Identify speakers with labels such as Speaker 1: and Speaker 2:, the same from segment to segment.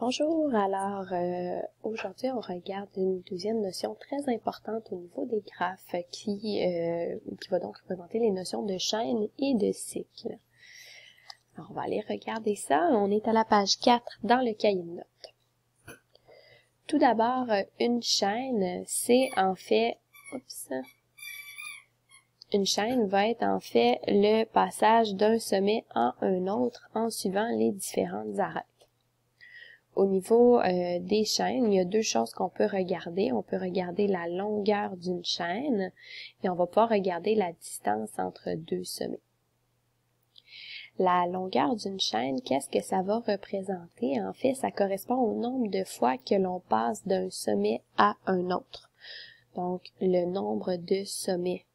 Speaker 1: Bonjour, alors aujourd'hui on regarde une deuxième notion très importante au niveau des graphes qui va donc représenter les notions de chaîne et de cycle. Alors on va aller regarder ça, on est à la page 4 dans le cahier de notes. Tout d'abord, une chaîne, c'est en fait, une chaîne va être en fait le passage d'un sommet en un autre en suivant les différentes arêtes. Au niveau des chaînes, il y a deux choses qu'on peut regarder. On peut regarder la longueur d'une chaîne et on va pouvoir regarder la distance entre deux sommets. La longueur d'une chaîne, qu'est-ce que ça va représenter? En fait, ça correspond au nombre de fois que l'on passe d'un sommet à un autre. Donc, le nombre de sommets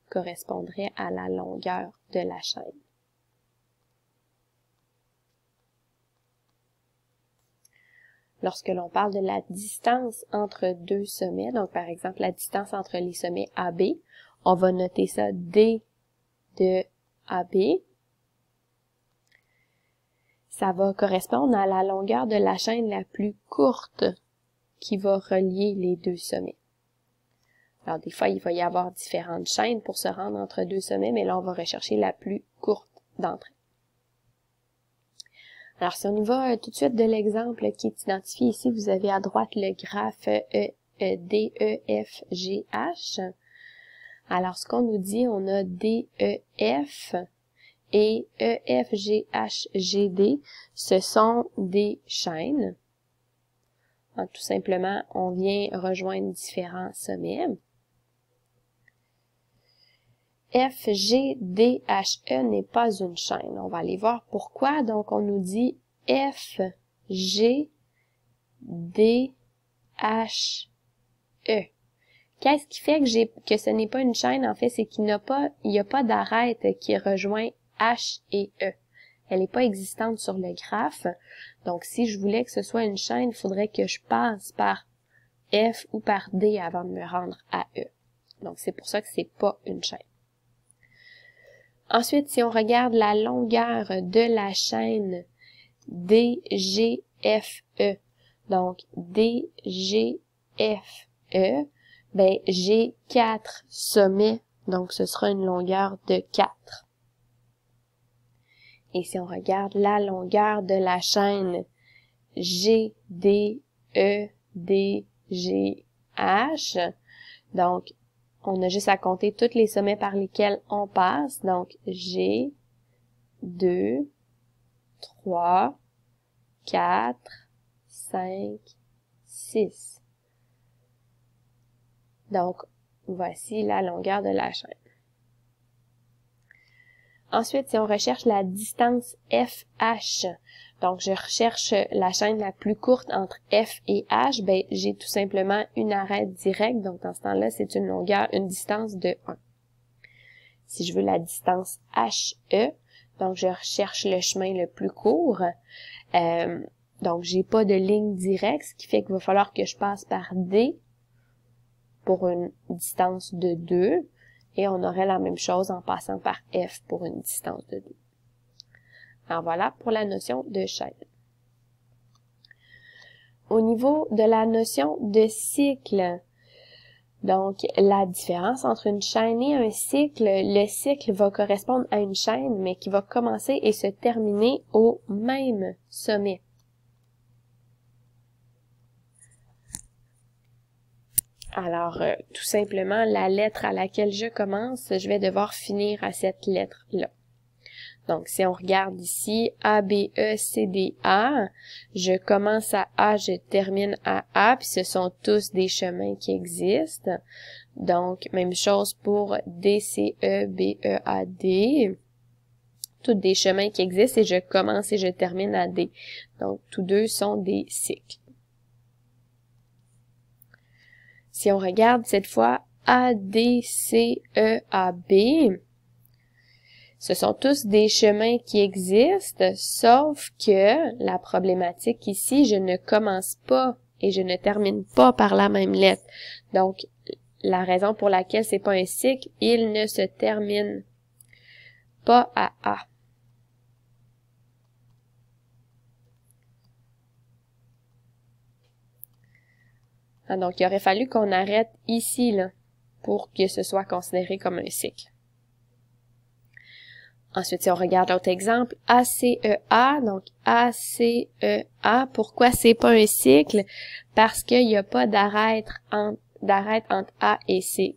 Speaker 1: correspondrait à la longueur de la chaîne. Lorsque l'on parle de la distance entre deux sommets, donc par exemple la distance entre les sommets AB, on va noter ça D de AB. Ça va correspondre à la longueur de la chaîne la plus courte qui va relier les deux sommets. Alors des fois, il va y avoir différentes chaînes pour se rendre entre deux sommets, mais là on va rechercher la plus courte d'entre elles. Alors, si on y va tout de suite de l'exemple qui est identifié ici, vous avez à droite le graphe DEFGH. Alors, ce qu'on nous dit, on a DEF et EFGHGD, ce sont des chaînes. Donc, tout simplement, on vient rejoindre différents sommets. FGDHE n'est pas une chaîne. On va aller voir pourquoi. Donc, on nous dit FGDHE. Qu'est-ce qui fait que ce n'est pas une chaîne? En fait, c'est qu'il n'y a pas d'arête qui rejoint H et E. Elle n'est pas existante sur le graphe. Donc, si je voulais que ce soit une chaîne, il faudrait que je passe par F ou par D avant de me rendre à E. Donc, c'est pour ça que c'est pas une chaîne. Ensuite, si on regarde la longueur de la chaîne DGFE, donc DGFE, ben j'ai 4 sommets, donc ce sera une longueur de 4. Et si on regarde la longueur de la chaîne GDEDGH, donc on a juste à compter tous les sommets par lesquels on passe. Donc, G, 2, 3, 4, 5, 6. Donc, voici la longueur de la chaîne. Ensuite, si on recherche la distance FH, donc je recherche la chaîne la plus courte entre F et H, ben j'ai tout simplement une arête directe, donc dans ce temps-là, c'est une distance de 1. Si je veux la distance HE, donc je recherche le chemin le plus court, donc j'ai pas de ligne directe, ce qui fait qu'il va falloir que je passe par D pour une distance de 2, et on aurait la même chose en passant par F pour une distance de 2. Alors voilà pour la notion de chaîne. Au niveau de la notion de cycle, donc la différence entre une chaîne et un cycle, le cycle va correspondre à une chaîne, mais qui va commencer et se terminer au même sommet. Alors, tout simplement, la lettre à laquelle je commence, je vais devoir finir à cette lettre-là. Donc, si on regarde ici, A, B, E, C, D, A, je commence à A, je termine à A, puis ce sont tous des chemins qui existent. Donc, même chose pour D, C, E, B, E, A, D. Tous des chemins qui existent et je commence et je termine à D. Donc, tous deux sont des cycles. Si on regarde cette fois A, D, C, E, A, B, ce sont tous des chemins qui existent, sauf que la problématique ici, je ne commence pas et je ne termine pas par la même lettre. Donc, la raison pour laquelle c'est pas un cycle, il ne se termine pas à. Ah, donc, il aurait fallu qu'on arrête ici, là, pour que ce soit considéré comme un cycle. Ensuite, si on regarde l'autre exemple, ACEA, donc ACEA, pourquoi c'est pas un cycle? Parce qu'il n'y a pas d'arête entre A et C.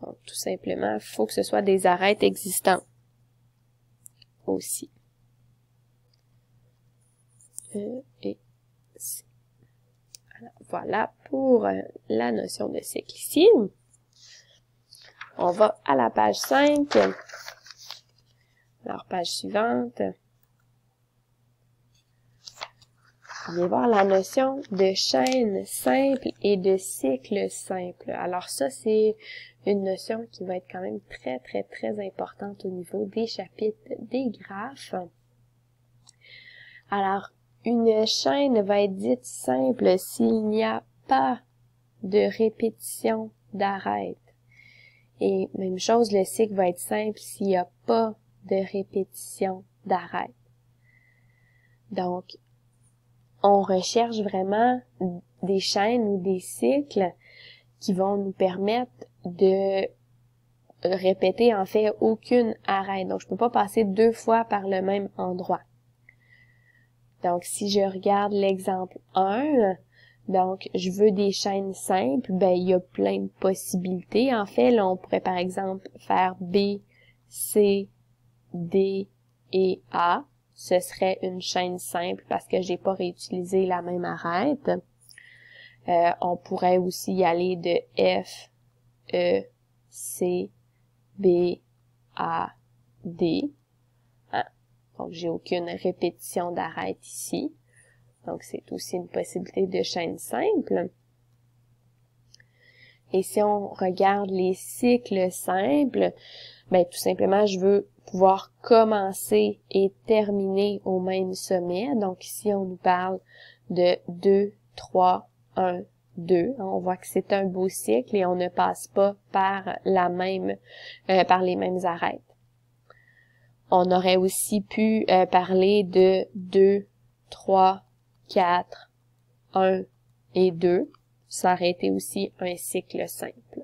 Speaker 1: Donc, tout simplement, il faut que ce soit des arêtes existantes aussi. E et C. Alors, voilà pour la notion de cycle ici. On va à la page 5. Alors, page suivante. On va voir la notion de chaîne simple et de cycle simple. Alors ça, c'est une notion qui va être quand même très, très, très importante au niveau des chapitres des graphes. Alors, une chaîne va être dite simple s'il n'y a pas de répétition d'arête. Et même chose, le cycle va être simple s'il n'y a pas de répétition d'arête. Donc, on recherche vraiment des chaînes ou des cycles qui vont nous permettre de répéter en fait aucune arête. Donc, je peux pas passer 2 fois par le même endroit. Donc, si je regarde l'exemple 1, donc, je veux des chaînes simples, ben, il y a plein de possibilités. En fait, là, on pourrait par exemple faire B, C, D et A. Ce serait une chaîne simple parce que j'ai pas réutilisé la même arête. On pourrait aussi y aller de F, E, C, B, A, D. Hein? Donc, j'ai aucune répétition d'arête ici. Donc, c'est aussi une possibilité de chaîne simple. Et si on regarde les cycles simples, ben, tout simplement, je veux pouvoir commencer et terminer au même sommet. Donc, ici, on nous parle de 2, 3, 1, 2. On voit que c'est un beau cycle et on ne passe pas par par les mêmes arêtes. On aurait aussi pu parler de 2, 3, 4, 1 et 2. Ça aurait été aussi un cycle simple.